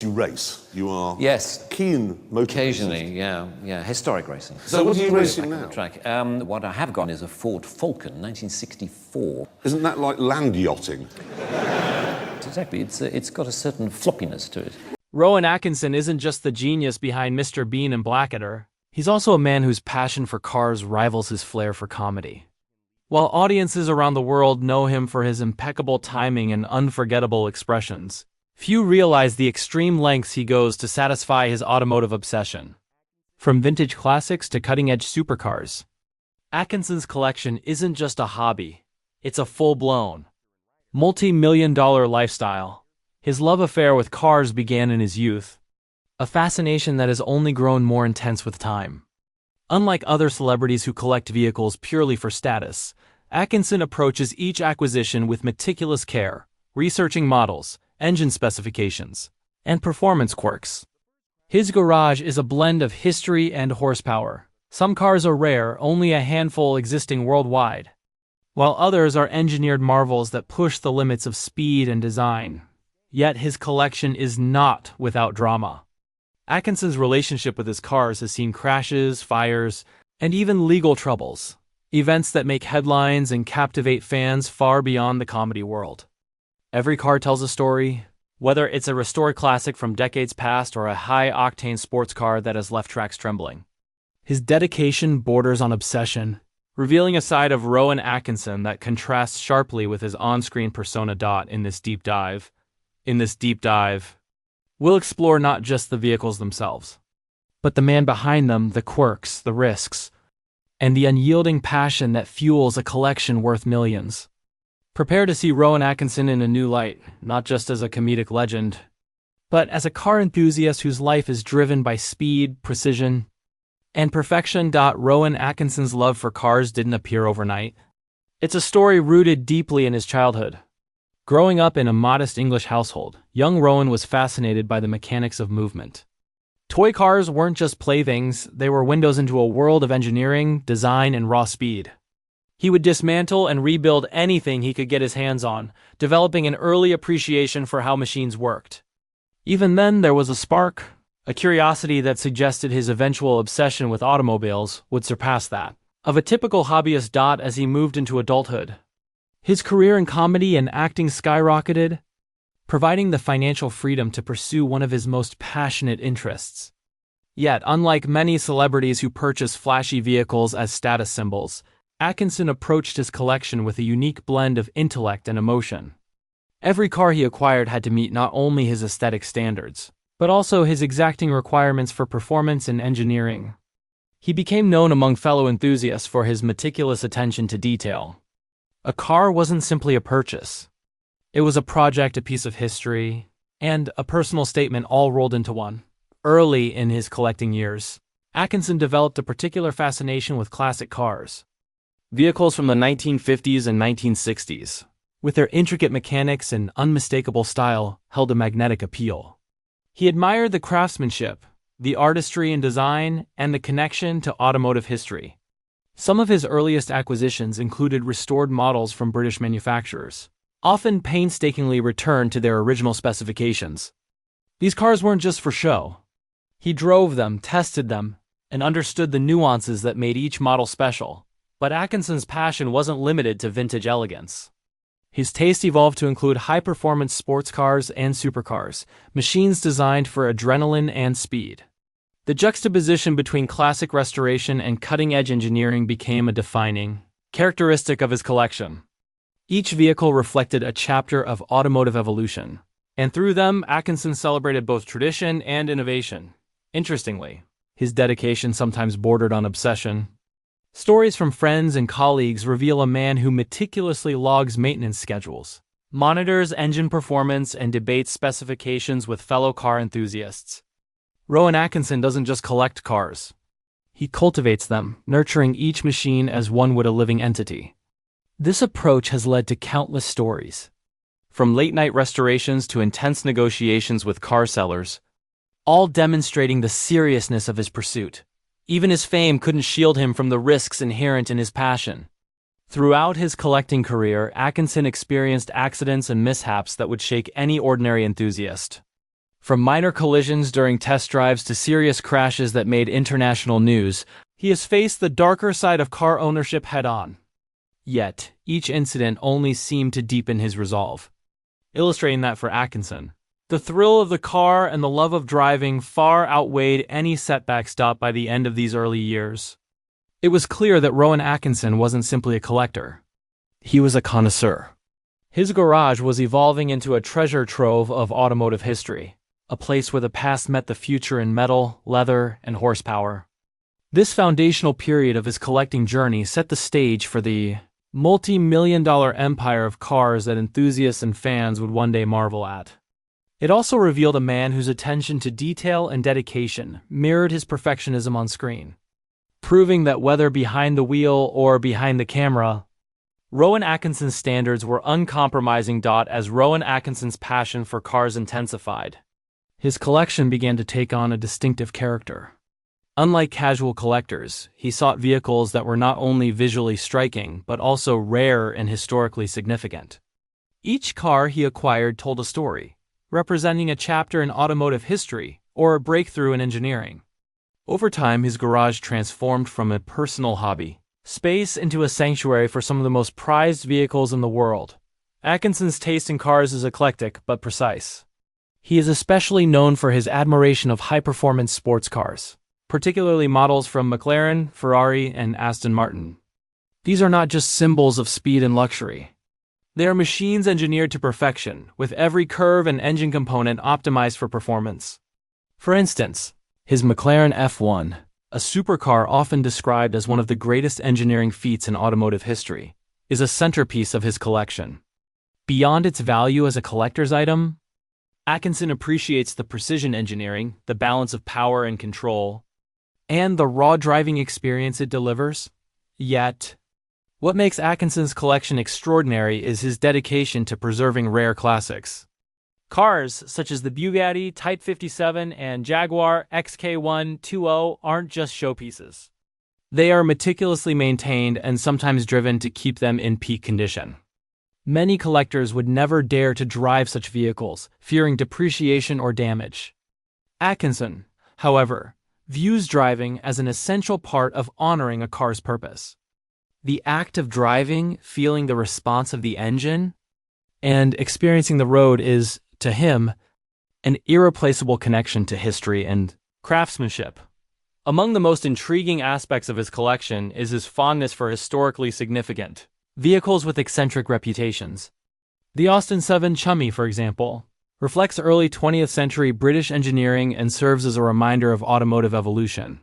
you race. You are yes, keen motor occasionally, racers. yeah, historic racing. So what are you racing now? Track. What I have got is a Ford Falcon, 1964. Isn't that like land yachting? Exactly, it's got a certain floppiness to it. Rowan Atkinson isn't just the genius behind Mr. Bean and Blackadder. He's also a man whose passion for cars rivals his flair for comedy. While audiences around the world know him for his impeccable timing and unforgettable expressions, few realize the extreme lengths he goes to satisfy his automotive obsession. From vintage classics to cutting-edge supercars, Atkinson's collection isn't just a hobby, it's a full-blown, multi-million-dollar lifestyle. His love affair with cars began in his youth, a fascination that has only grown more intense with time. Unlike other celebrities who collect vehicles purely for status, Atkinson approaches each acquisition with meticulous care, researching models, engine specifications, and performance quirks. His garage is a blend of history and horsepower. Some cars are rare, only a handful existing worldwide, while others are engineered marvels that push the limits of speed and design. Yet his collection is not without drama. Atkinson's relationship with his cars has seen crashes, fires, and even legal troubles, events that make headlines and captivate fans far beyond the comedy world. Every car tells a story, whether it's a restored classic from decades past or a high-octane sports car that has left tracks trembling. His dedication borders on obsession, revealing a side of Rowan Atkinson that contrasts sharply with his on-screen persona. In this deep dive, we'll explore not just the vehicles themselves, but the man behind them, the quirks, the risks, and the unyielding passion that fuels a collection worth millions. Prepare to see Rowan Atkinson in a new light, not just as a comedic legend, but as a car enthusiast whose life is driven by speed, precision, and perfection. Rowan Atkinson's love for cars didn't appear overnight. It's a story rooted deeply in his childhood. Growing up in a modest English household, young Rowan was fascinated by the mechanics of movement. Toy cars weren't just playthings, they were windows into a world of engineering, design, and raw speed. He would dismantle and rebuild anything he could get his hands on, developing an early appreciation for how machines worked. Even then, there was a spark, a curiosity that suggested his eventual obsession with automobiles would surpass that of a typical hobbyist. As he moved into adulthood, his career in comedy and acting skyrocketed, providing the financial freedom to pursue one of his most passionate interests. Yet, unlike many celebrities who purchase flashy vehicles as status symbols, Atkinson approached his collection with a unique blend of intellect and emotion. Every car he acquired had to meet not only his aesthetic standards, but also his exacting requirements for performance and engineering. He became known among fellow enthusiasts for his meticulous attention to detail. A car wasn't simply a purchase. It was a project, a piece of history, and a personal statement all rolled into one. Early in his collecting years, Atkinson developed a particular fascination with classic cars. Vehicles from the 1950s and 1960s, with their intricate mechanics and unmistakable style, held a magnetic appeal. He admired the craftsmanship, the artistry and design, and the connection to automotive history. Some of his earliest acquisitions included restored models from British manufacturers, often painstakingly returned to their original specifications. These cars weren't just for show. He drove them, tested them, and understood the nuances that made each model special. But Atkinson's passion wasn't limited to vintage elegance. His taste evolved to include high-performance sports cars and supercars, machines designed for adrenaline and speed. The juxtaposition between classic restoration and cutting-edge engineering became a defining characteristic of his collection. Each vehicle reflected a chapter of automotive evolution, and through them, Atkinson celebrated both tradition and innovation. Interestingly, his dedication sometimes bordered on obsession. Stories from friends and colleagues reveal a man who meticulously logs maintenance schedules, monitors engine performance, and debates specifications with fellow car enthusiasts. Rowan Atkinson doesn't just collect cars. He cultivates them, nurturing each machine as one would a living entity. This approach has led to countless stories, from late-night restorations to intense negotiations with car sellers, all demonstrating the seriousness of his pursuit. Even his fame couldn't shield him from the risks inherent in his passion. Throughout his collecting career, Atkinson experienced accidents and mishaps that would shake any ordinary enthusiast. From minor collisions during test drives to serious crashes that made international news, he has faced the darker side of car ownership head-on. Yet, each incident only seemed to deepen his resolve. Illustrating that for Atkinson, the thrill of the car and the love of driving far outweighed any setback stopped by the end of these early years. It was clear that Rowan Atkinson wasn't simply a collector. He was a connoisseur. His garage was evolving into a treasure trove of automotive history, a place where the past met the future in metal, leather, and horsepower. This foundational period of his collecting journey set the stage for the multi-million-dollar empire of cars that enthusiasts and fans would one day marvel at. It also revealed a man whose attention to detail and dedication mirrored his perfectionism on screen, proving that whether behind the wheel or behind the camera, Rowan Atkinson's standards were uncompromising. As Rowan Atkinson's passion for cars intensified, his collection began to take on a distinctive character. Unlike casual collectors, he sought vehicles that were not only visually striking, but also rare and historically significant. Each car he acquired told a story, representing a chapter in automotive history or a breakthrough in engineering. Over time, his garage transformed from a personal hobby space into a sanctuary for some of the most prized vehicles in the world. Atkinson's taste in cars is eclectic but precise. He is especially known for his admiration of high-performance sports cars, particularly models from McLaren, Ferrari, and Aston Martin. These are not just symbols of speed and luxury. They are machines engineered to perfection, with every curve and engine component optimized for performance. For instance, his McLaren F1, a supercar often described as one of the greatest engineering feats in automotive history, is a centerpiece of his collection. Beyond its value as a collector's item, Atkinson appreciates the precision engineering, the balance of power and control, and the raw driving experience it delivers. Yet, what makes Atkinson's collection extraordinary is his dedication to preserving rare classics. Cars such as the Bugatti Type 57 and Jaguar XK120 aren't just showpieces. They are meticulously maintained and sometimes driven to keep them in peak condition. Many collectors would never dare to drive such vehicles, fearing depreciation or damage. Atkinson, however, views driving as an essential part of honoring a car's purpose. The act of driving, feeling the response of the engine, and experiencing the road is, to him, an irreplaceable connection to history and craftsmanship. Among the most intriguing aspects of his collection is his fondness for historically significant vehicles with eccentric reputations. The Austin 7 Chummy, for example, reflects early 20th century British engineering and serves as a reminder of automotive evolution.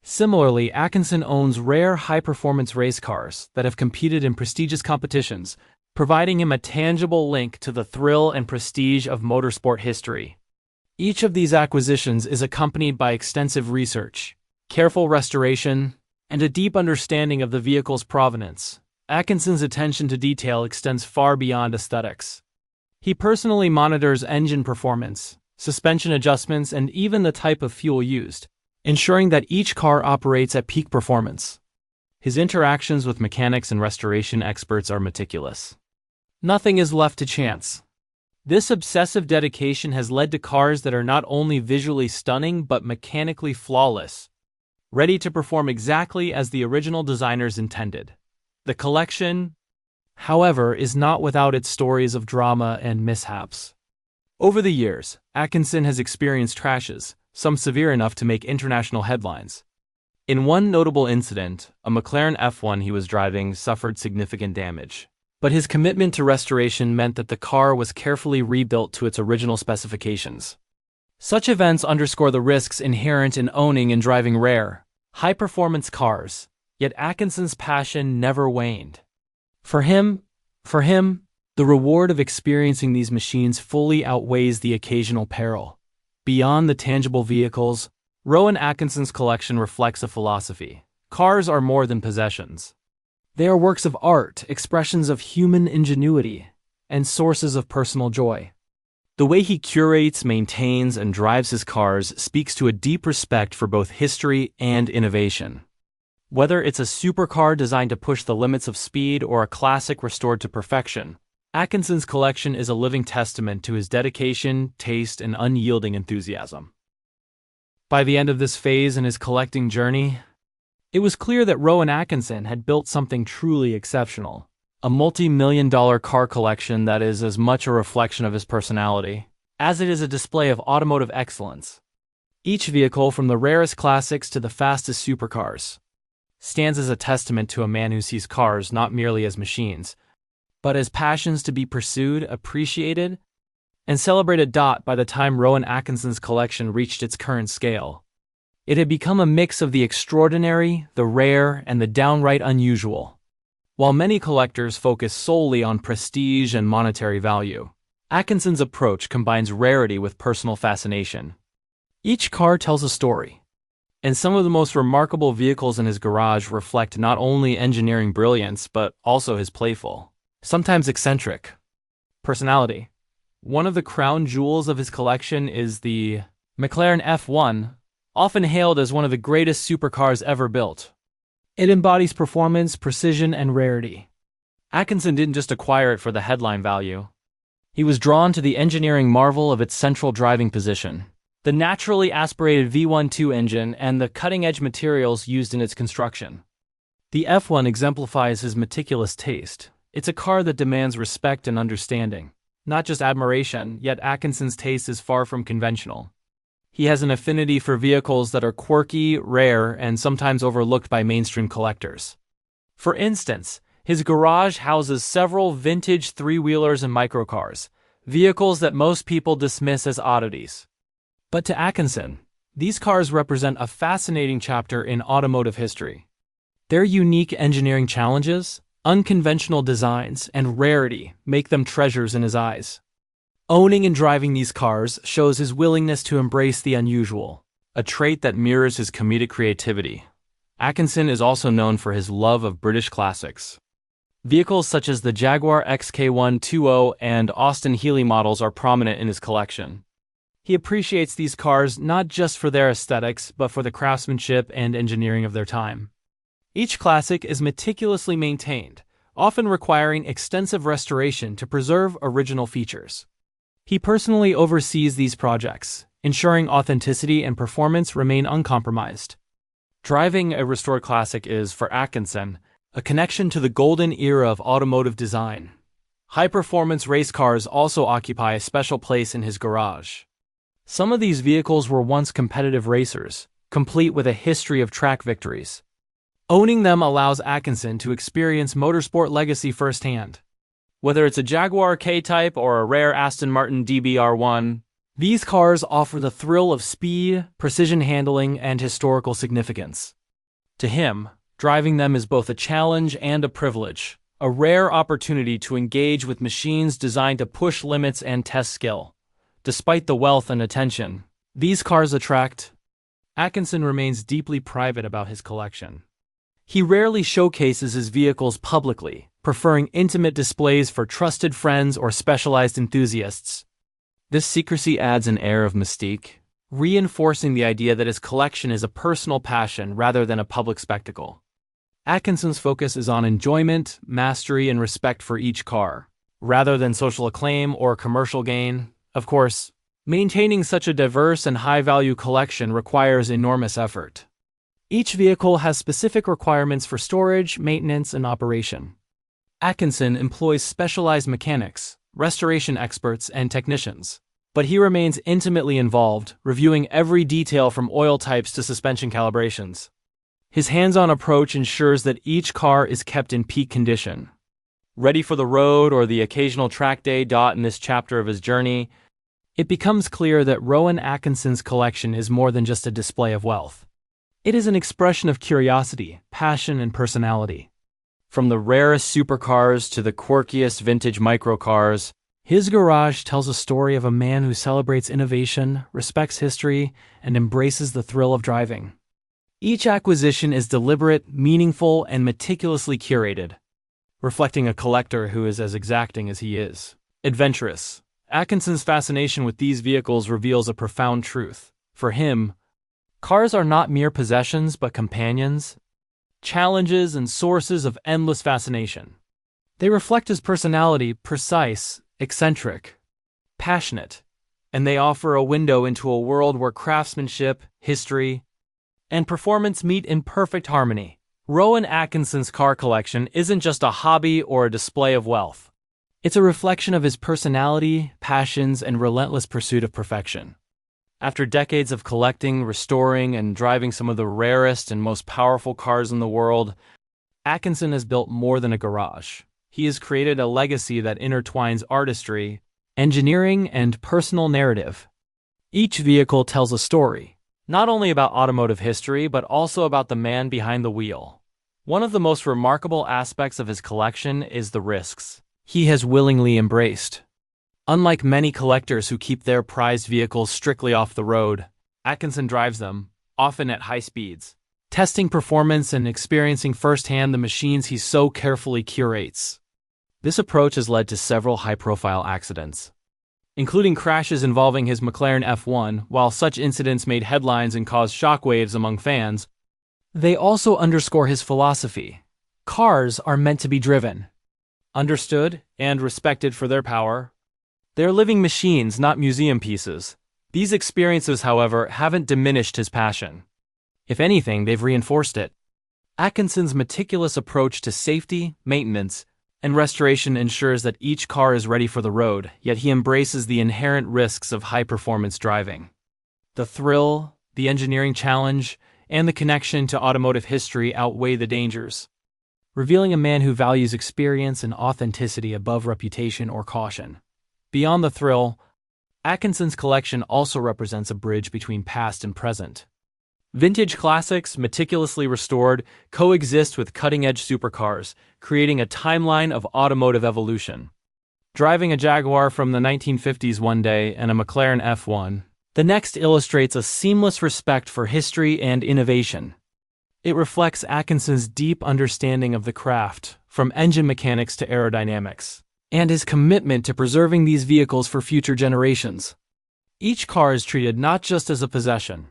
Similarly, Atkinson owns rare high-performance race cars that have competed in prestigious competitions, providing him a tangible link to the thrill and prestige of motorsport history. Each of these acquisitions is accompanied by extensive research, careful restoration, and a deep understanding of the vehicle's provenance. Atkinson's attention to detail extends far beyond aesthetics. He personally monitors engine performance, suspension adjustments, and even the type of fuel used, ensuring that each car operates at peak performance. His interactions with mechanics and restoration experts are meticulous. Nothing is left to chance. This obsessive dedication has led to cars that are not only visually stunning but mechanically flawless, ready to perform exactly as the original designers intended. The collection, however, is not without its stories of drama and mishaps. Over the years, Atkinson has experienced crashes, some severe enough to make international headlines. In one notable incident, a McLaren F1 he was driving suffered significant damage, but his commitment to restoration meant that the car was carefully rebuilt to its original specifications. Such events underscore the risks inherent in owning and driving rare, high-performance cars, yet Atkinson's passion never waned. For him, the reward of experiencing these machines fully outweighs the occasional peril. Beyond the tangible vehicles, Rowan Atkinson's collection reflects a philosophy. Cars are more than possessions. They are works of art, expressions of human ingenuity, and sources of personal joy. The way he curates, maintains, and drives his cars speaks to a deep respect for both history and innovation. Whether it's a supercar designed to push the limits of speed or a classic restored to perfection, Atkinson's collection is a living testament to his dedication, taste, and unyielding enthusiasm. By the end of this phase in his collecting journey, it was clear that Rowan Atkinson had built something truly exceptional. A multi-million-dollar car collection that is as much a reflection of his personality as it is a display of automotive excellence. Each vehicle, from the rarest classics to the fastest supercars, stands as a testament to a man who sees cars not merely as machines, but as passions to be pursued, appreciated, and celebrated. By the time Rowan Atkinson's collection reached its current scale, it had become a mix of the extraordinary, the rare, and the downright unusual. While many collectors focus solely on prestige and monetary value, Atkinson's approach combines rarity with personal fascination. Each car tells a story, and some of the most remarkable vehicles in his garage reflect not only engineering brilliance but also his playful, sometimes eccentric, personality. One of the crown jewels of his collection is the McLaren F1, often hailed as one of the greatest supercars ever built. It embodies performance, precision, and rarity. Atkinson didn't just acquire it for the headline value. He was drawn to the engineering marvel of its central driving position, the naturally aspirated V12 engine, and the cutting-edge materials used in its construction. The F1 exemplifies his meticulous taste. It's a car that demands respect and understanding, not just admiration, yet Atkinson's taste is far from conventional. He has an affinity for vehicles that are quirky, rare, and sometimes overlooked by mainstream collectors. For instance, his garage houses several vintage three-wheelers and microcars, vehicles that most people dismiss as oddities. But to Atkinson, these cars represent a fascinating chapter in automotive history. Their unique engineering challenges, unconventional designs, and rarity make them treasures in his eyes. Owning and driving these cars shows his willingness to embrace the unusual, a trait that mirrors his comedic creativity. Atkinson is also known for his love of British classics. Vehicles such as the Jaguar XK120 and Austin Healey models are prominent in his collection. He appreciates these cars not just for their aesthetics, but for the craftsmanship and engineering of their time. Each classic is meticulously maintained, often requiring extensive restoration to preserve original features. He personally oversees these projects, ensuring authenticity and performance remain uncompromised. Driving a restored classic is, for Atkinson, a connection to the golden era of automotive design. High-performance race cars also occupy a special place in his garage. Some of these vehicles were once competitive racers, complete with a history of track victories. Owning them allows Atkinson to experience motorsport legacy firsthand. Whether it's a Jaguar K-Type or a rare Aston Martin DBR1, these cars offer the thrill of speed, precision handling, and historical significance. To him, driving them is both a challenge and a privilege, a rare opportunity to engage with machines designed to push limits and test skill. Despite the wealth and attention these cars attract, Atkinson remains deeply private about his collection. He rarely showcases his vehicles publicly, preferring intimate displays for trusted friends or specialized enthusiasts. This secrecy adds an air of mystique, reinforcing the idea that his collection is a personal passion rather than a public spectacle. Atkinson's focus is on enjoyment, mastery, and respect for each car, rather than social acclaim or commercial gain. Of course, maintaining such a diverse and high-value collection requires enormous effort. Each vehicle has specific requirements for storage, maintenance, and operation. Atkinson employs specialized mechanics, restoration experts, and technicians, but he remains intimately involved, reviewing every detail from oil types to suspension calibrations. His hands-on approach ensures that each car is kept in peak condition, ready for the road or the occasional track day. In this chapter of his journey, it becomes clear that Rowan Atkinson's collection is more than just a display of wealth. It is an expression of curiosity, passion, and personality. From the rarest supercars to the quirkiest vintage microcars, his garage tells a story of a man who celebrates innovation, respects history, and embraces the thrill of driving. Each acquisition is deliberate, meaningful, and meticulously curated, reflecting a collector who is as exacting as he is adventurous. Atkinson's fascination with these vehicles reveals a profound truth. For him, cars are not mere possessions but companions, challenges, and sources of endless fascination. They reflect his personality: precise, eccentric, passionate, and they offer a window into a world where craftsmanship, history, and performance meet in perfect harmony. Rowan Atkinson's car collection isn't just a hobby or a display of wealth. It's a reflection of his personality, passions, and relentless pursuit of perfection. After decades of collecting, restoring, and driving some of the rarest and most powerful cars in the world, Atkinson has built more than a garage. He has created a legacy that intertwines artistry, engineering, and personal narrative. Each vehicle tells a story, not only about automotive history, but also about the man behind the wheel. One of the most remarkable aspects of his collection is the risks he has willingly embraced. Unlike many collectors who keep their prized vehicles strictly off the road, Atkinson drives them, often at high speeds, testing performance and experiencing firsthand the machines he so carefully curates. This approach has led to several high-profile accidents, including crashes involving his McLaren F1. While such incidents made headlines and caused shockwaves among fans, they also underscore his philosophy. Cars are meant to be driven, understood, and respected for their power. They're living machines, not museum pieces. These experiences, however, haven't diminished his passion. If anything, they've reinforced it. Atkinson's meticulous approach to safety, maintenance, and restoration ensures that each car is ready for the road, yet he embraces the inherent risks of high-performance driving. The thrill, the engineering challenge, and the connection to automotive history outweigh the dangers, revealing a man who values experience and authenticity above reputation or caution. Beyond the thrill, Atkinson's collection also represents a bridge between past and present. Vintage classics, meticulously restored, coexist with cutting-edge supercars, creating a timeline of automotive evolution. Driving a Jaguar from the 1950s one day and a McLaren F1, the next illustrates a seamless respect for history and innovation. It reflects Atkinson's deep understanding of the craft, from engine mechanics to aerodynamics, and his commitment to preserving these vehicles for future generations. Each car is treated not just as a possession,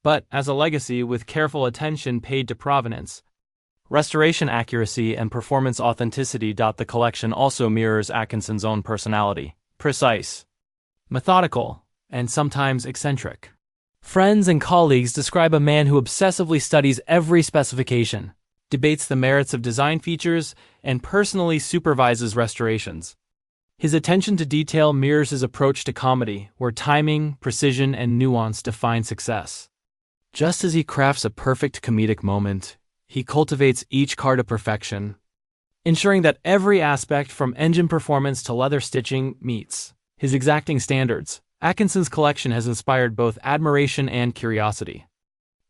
but as a legacy with careful attention paid to provenance, restoration accuracy, and performance authenticity. The collection also mirrors Atkinson's own personality: precise, methodical, and sometimes eccentric. Friends and colleagues describe a man who obsessively studies every specification, debates the merits of design features, and personally supervises restorations. His attention to detail mirrors his approach to comedy, where timing, precision, and nuance define success. Just as he crafts a perfect comedic moment, he cultivates each car to perfection, ensuring that every aspect from engine performance to leather stitching meets his exacting standards. Atkinson's collection has inspired both admiration and curiosity.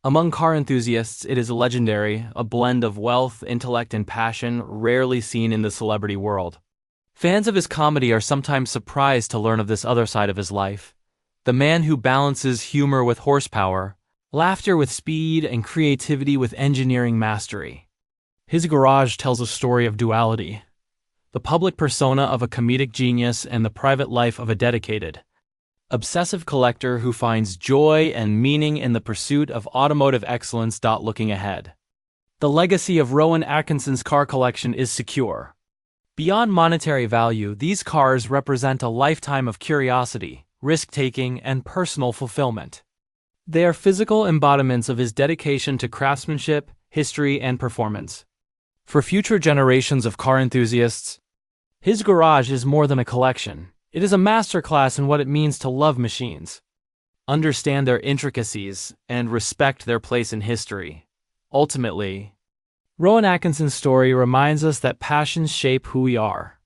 Among car enthusiasts, it is legendary, a blend of wealth, intellect, and passion rarely seen in the celebrity world. Fans of his comedy are sometimes surprised to learn of this other side of his life: the man who balances humor with horsepower, laughter with speed, and creativity with engineering mastery. His garage tells a story of duality: the public persona of a comedic genius and the private life of a dedicated, obsessive collector who finds joy and meaning in the pursuit of automotive excellence. Looking ahead, the legacy of Rowan Atkinson's car collection is secure. Beyond monetary value, these cars represent a lifetime of curiosity, risk-taking, and personal fulfillment. They are physical embodiments of his dedication to craftsmanship, history, and performance. For future generations of car enthusiasts, his garage is more than a collection. It is a masterclass in what it means to love machines, understand their intricacies, and respect their place in history. Ultimately, Rowan Atkinson's story reminds us that passions shape who we are.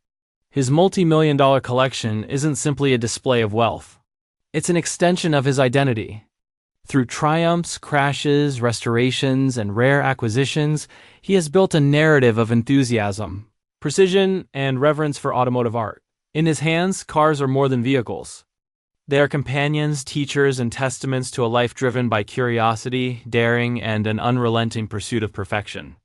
His multi-million-dollar collection isn't simply a display of wealth. It's an extension of his identity. Through triumphs, crashes, restorations, and rare acquisitions, he has built a narrative of enthusiasm, precision, and reverence for automotive art. In his hands, cars are more than vehicles. They are companions, teachers, and testaments to a life driven by curiosity, daring, and an unrelenting pursuit of perfection.